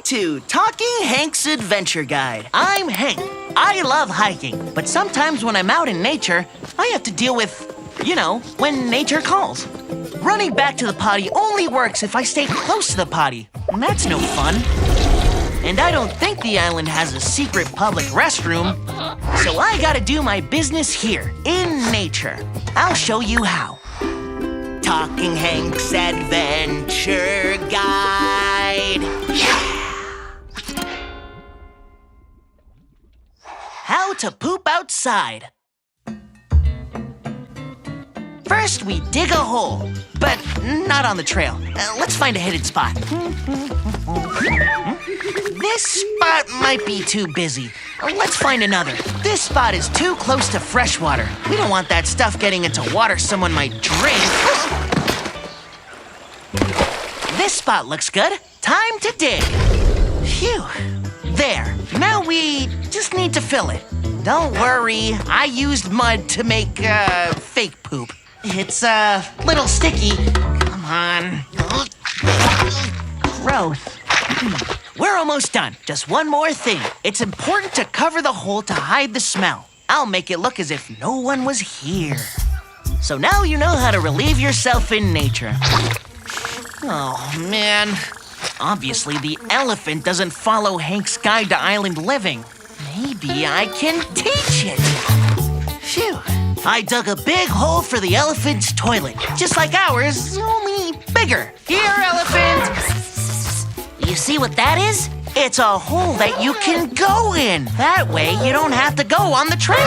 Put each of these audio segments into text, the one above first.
to Talking Hank's Adventure Guide. I'm Hank. I love hiking, but sometimes when I'm out in nature, I have to deal with, when nature calls. Running back to the potty only works if I stay close to the potty, and that's no fun. And I don't think the island has a secret public restroom, so I gotta do my business here, in nature. I'll show you how. Talking Hank's Adventure Guide. How to poop outside. First, we dig a hole, but not on the trail. Let's find a hidden spot. This spot might be too busy. Let's find another. This spot is too close to fresh water. We don't want that stuff getting into water someone might drink. This spot looks good. Time to dig. Phew. There. Now we just need to fill it. Don't worry, I used mud to make fake poop. It's a little sticky. Come on. Gross. We're almost done. Just one more thing. It's important to cover the hole to hide the smell. I'll make it look as if no one was here. So now you know how to relieve yourself in nature. Oh, man. Obviously, the elephant doesn't follow Hank's Guide to Island Living. Maybe I can teach it. Phew. I dug a big hole for the elephant's toilet, just like ours, only bigger. Here, elephant! You see what that is? It's a hole that you can go in. That way, you don't have to go on the trail.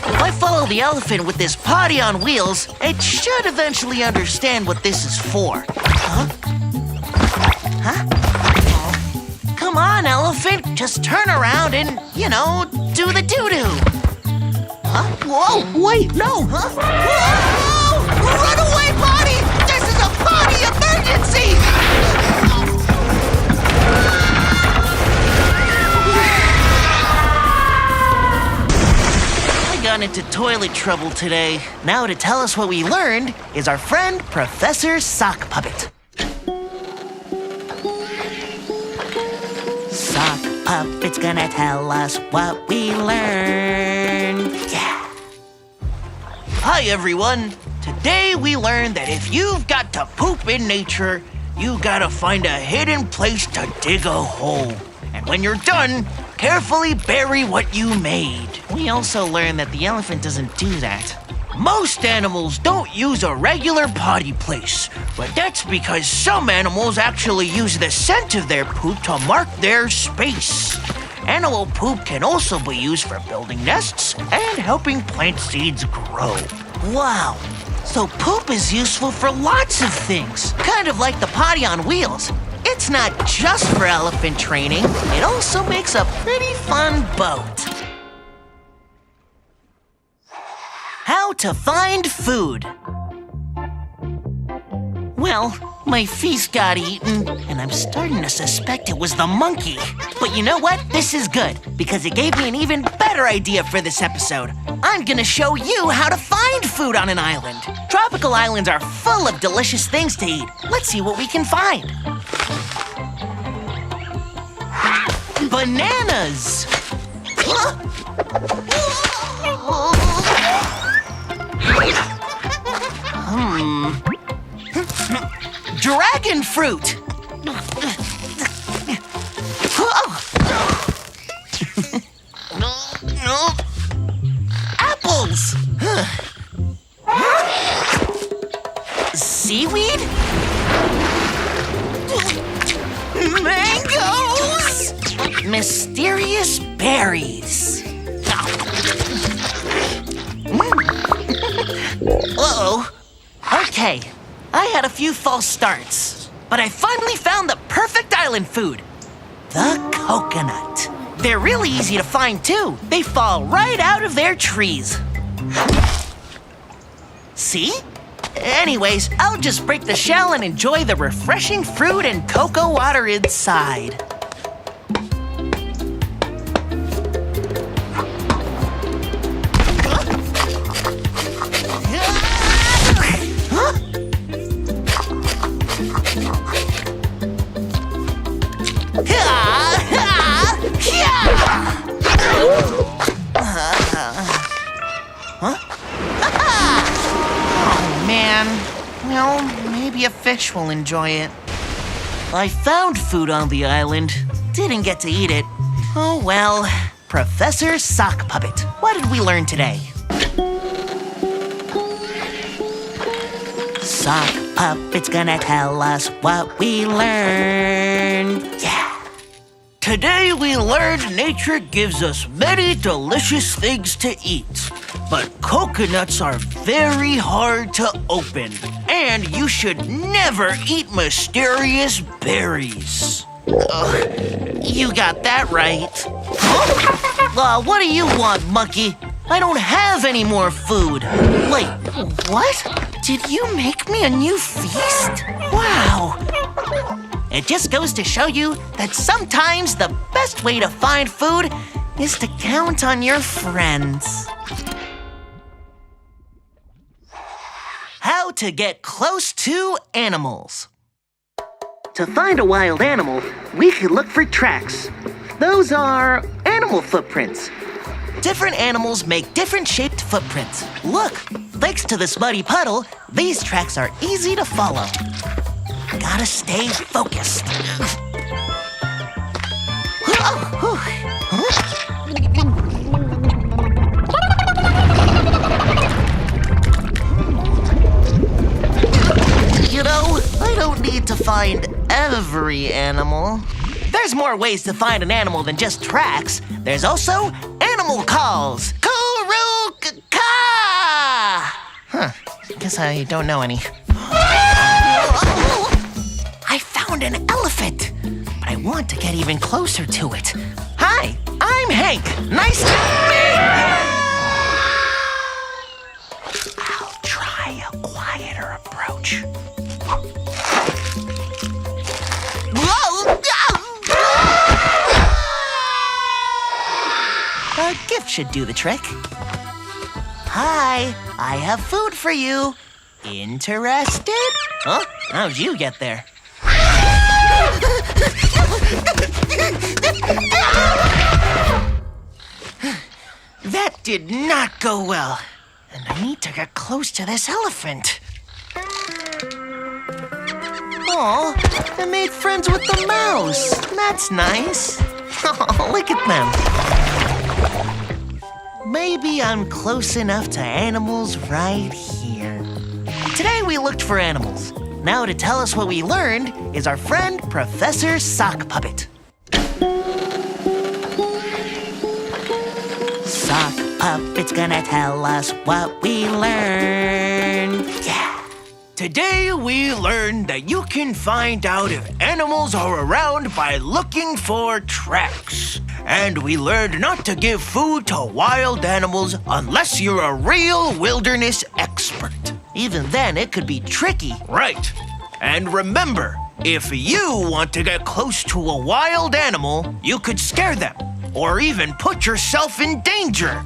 If I follow the elephant with this potty on wheels, it should eventually understand what this is for. Huh? Come on, elephant. Just turn around and, do the doo-doo. Huh? Whoa, wait, no. Huh? Whoa! Run away, potty! This is a potty emergency! I got into toilet trouble today. Now to tell us what we learned is our friend Professor Sock Puppet. Sock Puppet's gonna tell us what we learned. Yeah. Hi, everyone. Today we learned that if you've got to poop in nature, you gotta find a hidden place to dig a hole. And when you're done, carefully bury what you made. We also learned that the elephant doesn't do that. Most animals don't use a regular potty place, but that's because some animals actually use the scent of their poop to mark their space. Animal poop can also be used for building nests and helping plant seeds grow. Wow, so poop is useful for lots of things, kind of like the potty on wheels. It's not just for elephant training, it also makes a pretty fun boat. How to find food. Well, my feast got eaten, and I'm starting to suspect it was the monkey. But you know what? This is good, because it gave me an even better idea for this episode. I'm gonna show you how to find food on an island. Tropical islands are full of delicious things to eat. Let's see what we can find. Bananas! Dragon fruit! Apples! Seaweed? Mangoes! Mysterious berries. Uh-oh. Okay, I had a few false starts, but I finally found the perfect island food. The coconut. They're really easy to find, too. They fall right out of their trees. See? Anyways, I'll just break the shell and enjoy the refreshing fruit and cocoa water inside. Huh? Oh, man. Well, maybe a fish will enjoy it. I found food on the island. Didn't get to eat it. Oh, well. Professor Sock Puppet, what did we learn today? Sock Puppet's gonna tell us what we learned. Yeah. Today we learned nature gives us many delicious things to eat. But coconuts are very hard to open. And you should never eat mysterious berries. You got that right. What do you want, monkey? I don't have any more food. Wait, what? Did you make me a new feast? Wow. It just goes to show you that sometimes the best way to find food is to count on your friends. How to get close to animals. To find a wild animal, we can look for tracks. Those are animal footprints. Different animals make different shaped footprints. Look, thanks to this muddy puddle, these tracks are easy to follow. Gotta stay focused. You know, I don't need to find every animal. There's more ways to find an animal than just tracks. There's also animal calls. Kuru-ka! Guess I don't know any. I found an elephant, but I want to get even closer to it. Hi, I'm Hank. Nice to meet you. I'll try a quieter approach. A gift should do the trick. Hi, I have food for you. Interested? Huh? How'd you get there? That did not go well. And I need to get close to this elephant. Aw, I made friends with the mouse. That's nice. Oh, look at them. Maybe I'm close enough to animals right here. Today we looked for animals. Now to tell us what we learned is our friend Professor Sock Puppet. Sock Puppet's gonna tell us what we learned. Yeah. Today we learned that you can find out if animals are around by looking for tracks. And we learned not to give food to wild animals unless you're a real wilderness expert. Even then, it could be tricky. Right. And remember, if you want to get close to a wild animal, you could scare them or even put yourself in danger.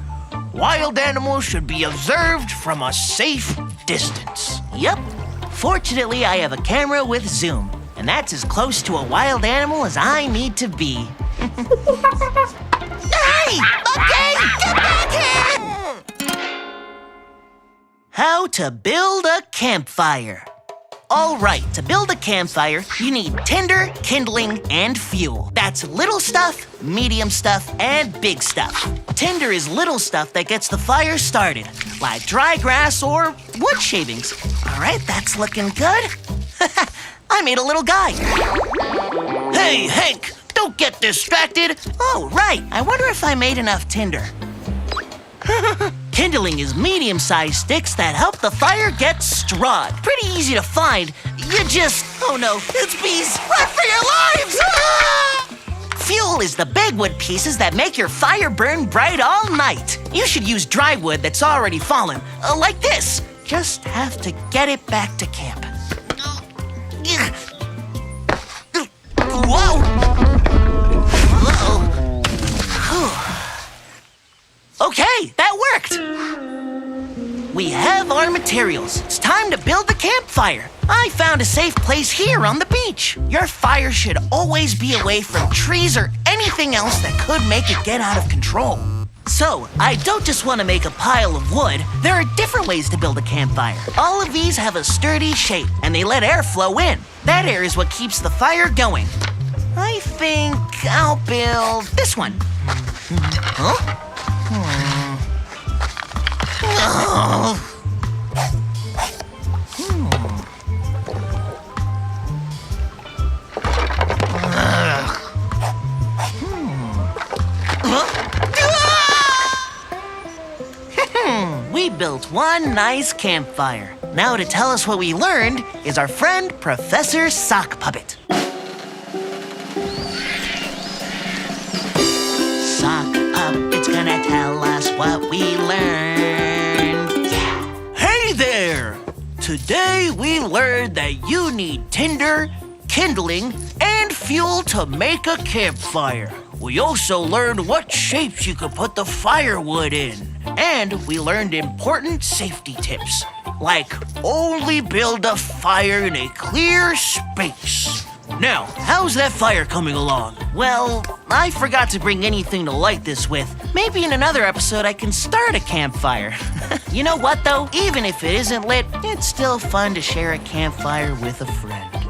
Wild animals should be observed from a safe distance. Yep. Fortunately, I have a camera with zoom, and that's as close to a wild animal as I need to be. Hey! Okay, get back here! How to build a campfire. All right, to build a campfire, you need tinder, kindling, and fuel. That's little stuff, medium stuff, and big stuff. Tinder is little stuff that gets the fire started, like dry grass or wood shavings. All right, that's looking good. I made a little guy. Hey, Hank, don't get distracted. Oh, right, I wonder if I made enough tinder. Kindling is medium-sized sticks that help the fire get strong. Pretty easy to find. You just... Oh no, it's bees! Run for your lives! Ah! Fuel is the big wood pieces that make your fire burn bright all night. You should use dry wood that's already fallen, like this. Just have to get it back to camp. Whoa! Uh-oh. Okay, that worked! We have our materials. It's time to build the campfire. I found a safe place here on the beach. Your fire should always be away from trees or anything else that could make it get out of control. So, I don't just want to make a pile of wood. There are different ways to build a campfire. All of these have a sturdy shape, and they let air flow in. That air is what keeps the fire going. I think I'll build this one. Huh? We built one nice campfire. Now to tell us what we learned is our friend Professor Sock Puppet. Sock Puppet's gonna tell us what we learned. Yeah. Hey there! Today we learned that you need tinder, kindling, and fuel to make a campfire. We also learned what shapes you could put the firewood in. And we learned important safety tips, like only build a fire in a clear space. Now, how's that fire coming along? Well, I forgot to bring anything to light this with. Maybe in another episode I can start a campfire. You know what, though? Even if it isn't lit, it's still fun to share a campfire with a friend.